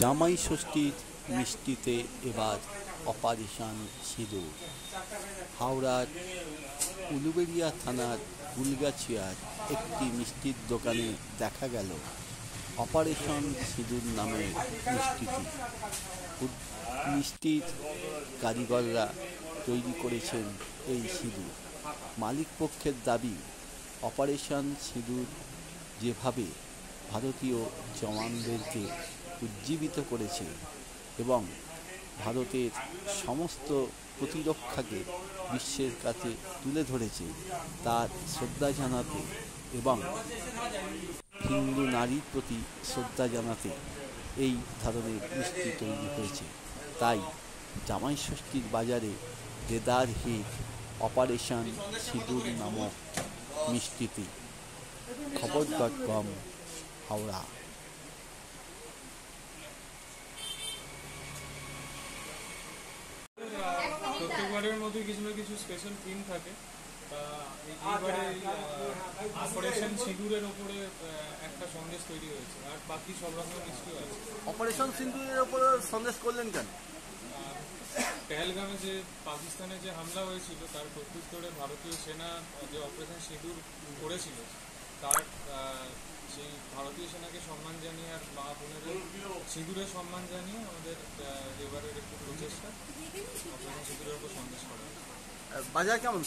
জামাই ষষ্ঠীর মিষ্টিতে এবার অপারেশন সিঁদুর। হাওড়ার উলুবেড়িয়া থানার গুলগাছিয়ার একটি মিষ্টির দোকানে দেখা গেল অপারেশন সিঁদুর নামের মিষ্টিটি। মিষ্টির কারিগররা তৈরি করেছেন এই সিঁদুর। মালিকপক্ষের দাবি, অপারেশন সিঁদুর যেভাবে ভারতীয় জওয়ানদেরকে উজ্জীবিত করেছে এবং ভারতের সমস্ত প্রতিরক্ষাকে বিশ্বের কাছে তুলে ধরেছে, তার শ্রদ্ধা জানাতে এবং হিন্দু নারীর প্রতি শ্রদ্ধা জানাতে এই ধরনের মিষ্টি তৈরি হয়েছে। তাই জামাই ষষ্ঠীর বাজারে দেদার হিট অপারেশন সিঁদুর নামক মিষ্টিটি। খবর.com, হাওড়া। প্রত্যেকবারের মধ্যে কিছু না কিছু স্পেশাল থিম থাকে। এইবারে অপারেশন সিঁদুরের ওপরে একটা সন্দেশ তৈরি হয়েছে, আর বাকি সব রকমের মিষ্টিও আছে। অপারেশন সিঁদুরের ওপরে সন্দেশ করলেন কেন? পেহেলগামে যে পাকিস্তানে যে হামলা হয়েছিল তার প্রত্যুত্তরে ভারতীয় সেনা যে অপারেশন সিঁদুর করেছিল, তার সেই ভারতীয় সেনাকে সম্মান জানিয়ে আর মা বোনেদের সিঁদুরের সম্মান জানিয়ে আমাদের এবারের একটু প্রচেষ্টা অপারেশন সিঁদুরের উপর সন্দেশ করা। বাজার কেমন?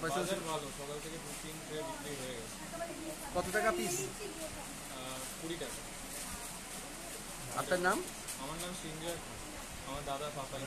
বাজার ভালো, সকাল থেকে 2-3 ট্রে বিক্রি হয়ে গেছে। কত টাকা পিস? 20 টাকা। আপনার নাম? আমার নাম সিঞ্জয়, আমার দাদা পাপাই।